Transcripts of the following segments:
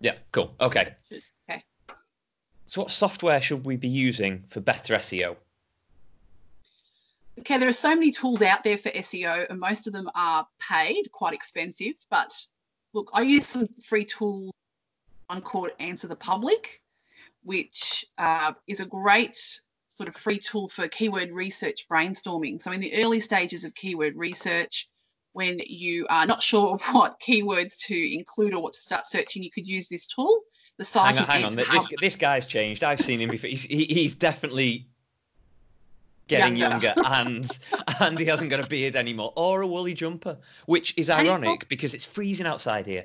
Yeah, cool. Okay. Okay. So what software should we be using for better SEO? Okay, there are so many tools out there for SEO, and most of them are paid, quite expensive. But look, I use some free tool, one called Answer the Public, which is a great sort of free tool for keyword research brainstorming. So in the early stages of keyword research, when you are not sure of what keywords to include or what to start searching, you could use this tool. The site is Hang on. Answer Hub. This guy's changed. I've seen him before. He's definitely getting Younger. younger, and he hasn't got a beard anymore or a woolly jumper, which is And it's not ironic because it's freezing outside here.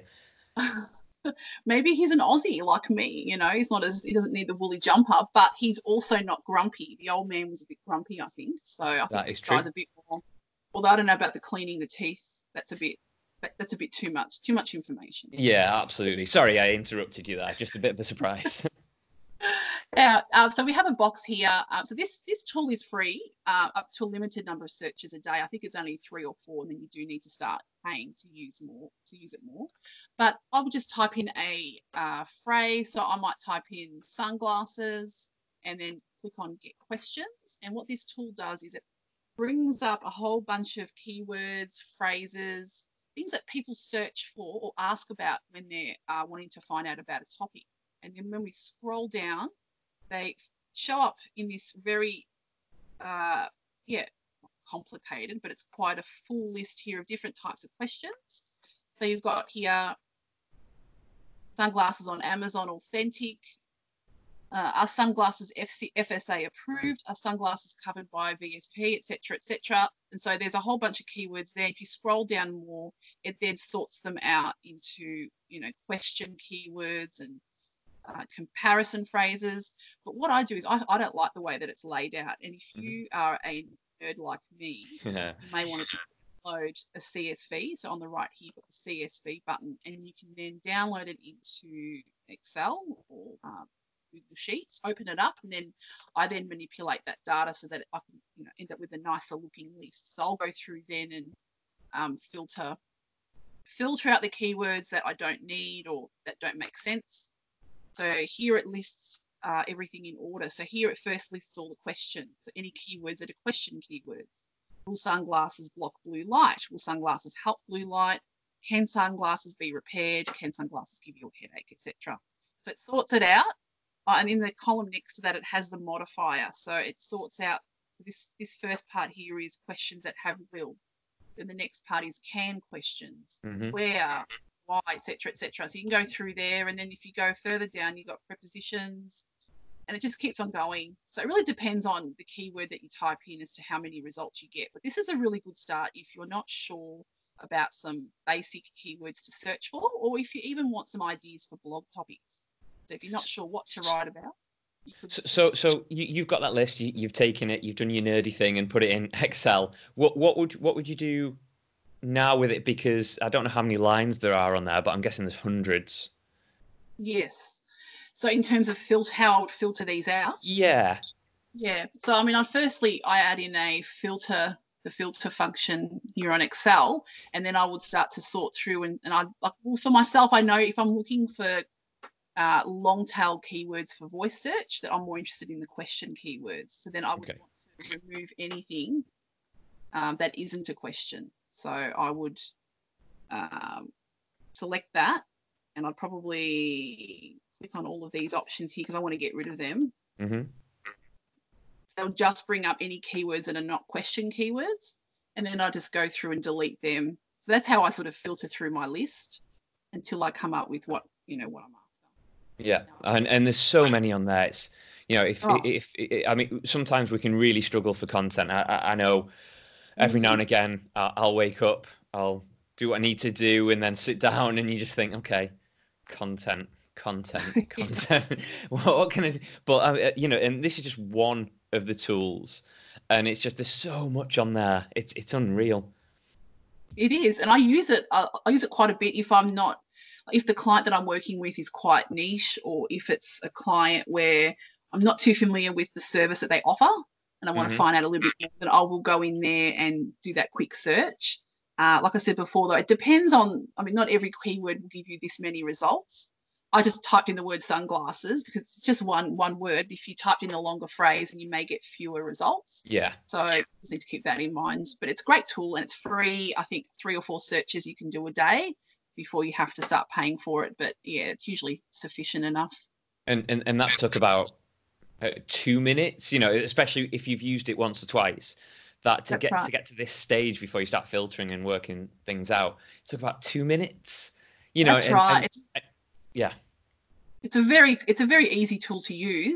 maybe he's an Aussie like me, you know, he doesn't need the woolly jumper, but he's also not grumpy. The old man was a bit grumpy, I think. So I think That is this true. guy's a bit more, although I don't know about the cleaning the teeth. That's a bit too much information. Yeah, absolutely. Sorry, I interrupted you there. Just a bit of a surprise. Yeah, so we have a box here. So this tool is free up to a limited number of searches a day. I think it's only 3 or 4, and then you do need to start paying to use it more. But I would just type in a phrase. So I might type in sunglasses and then click on Get Questions. And what this tool does is it brings up a whole bunch of keywords, phrases, things that people search for or ask about when they're wanting to find out about a topic. And then when we scroll down, they show up in this very, complicated, but it's quite a full list here of different types of questions. So you've got here sunglasses on Amazon authentic. Are sunglasses FSA approved? Are sunglasses covered by VSP, etc., etc.? And so there's a whole bunch of keywords there. If you scroll down more, it then sorts them out into, question keywords and comparison phrases. But what I do is I don't like the way that it's laid out. And if you are a nerd like me, you may want to download a CSV. So on the right here, you've got the CSV button, and you can then download it into Excel or Google Sheets, open it up, and then I then manipulate that data so that I can end up with a nicer looking list. So I'll go through then and filter out the keywords that I don't need or that don't make sense. So here it lists everything in order. So here it first lists all the questions. So any keywords that are question keywords. Will sunglasses block blue light? Will sunglasses help blue light? Can sunglasses be repaired? Can sunglasses give you a headache, etc.? So it sorts it out. And in the column next to that, it has the modifier. So it sorts out, so this first part here is questions that have will. Then the next part is can questions, where, why, etc., etc. So you can go through there, and then if you go further down, you've got prepositions, and it just keeps on going. So it really depends on the keyword that you type in as to how many results you get. But this is a really good start if you're not sure about some basic keywords to search for, or if you even want some ideas for blog topics. So if you're not sure what to write about. So you've got that list. You've taken it. You've done your nerdy thing and put it in Excel. What would you do now with it? Because I don't know how many lines there are on there, but I'm guessing there's hundreds. Yes. So in terms of how I would filter these out. Yeah. Yeah. So I mean, firstly I add in the filter function here on Excel, and then I would start to sort through and for myself, I know if I'm looking for long tail keywords for voice search, that I'm more interested in the question keywords. So then I would want to remove anything that isn't a question. So I would select that, and I'd probably click on all of these options here because I want to get rid of them. So they'll just bring up any keywords that are not question keywords, and then I'll just go through and delete them. So that's how I sort of filter through my list until I come up with what I'm after. Yeah, and there's so many on there. It's if I mean, sometimes we can really struggle for content. I know every now and again I'll wake up, I'll do what I need to do, and then sit down, and you just think, okay, content. What can I do? But and this is just one of the tools, and it's just there's so much on there. It's unreal. It is, and I use it. I use it quite a bit if the client that I'm working with is quite niche, or if it's a client where I'm not too familiar with the service that they offer and I want to find out a little bit more, then I will go in there and do that quick search. Like I said before, though, it depends on, not every keyword will give you this many results. I just typed in the word sunglasses because it's just one word. If you typed in a longer phrase, and you may get fewer results. Yeah. So you just need to keep that in mind. But it's a great tool and it's free. I think 3 or 4 searches you can do a day before you have to start paying for it. But yeah, it's usually sufficient enough. And that took about 2 minutes, you know, especially if you've used it once or twice. That to That's get right. to this stage before you start filtering and working things out, it took about 2 minutes. You know, That's right. yeah. It's a very easy tool to use.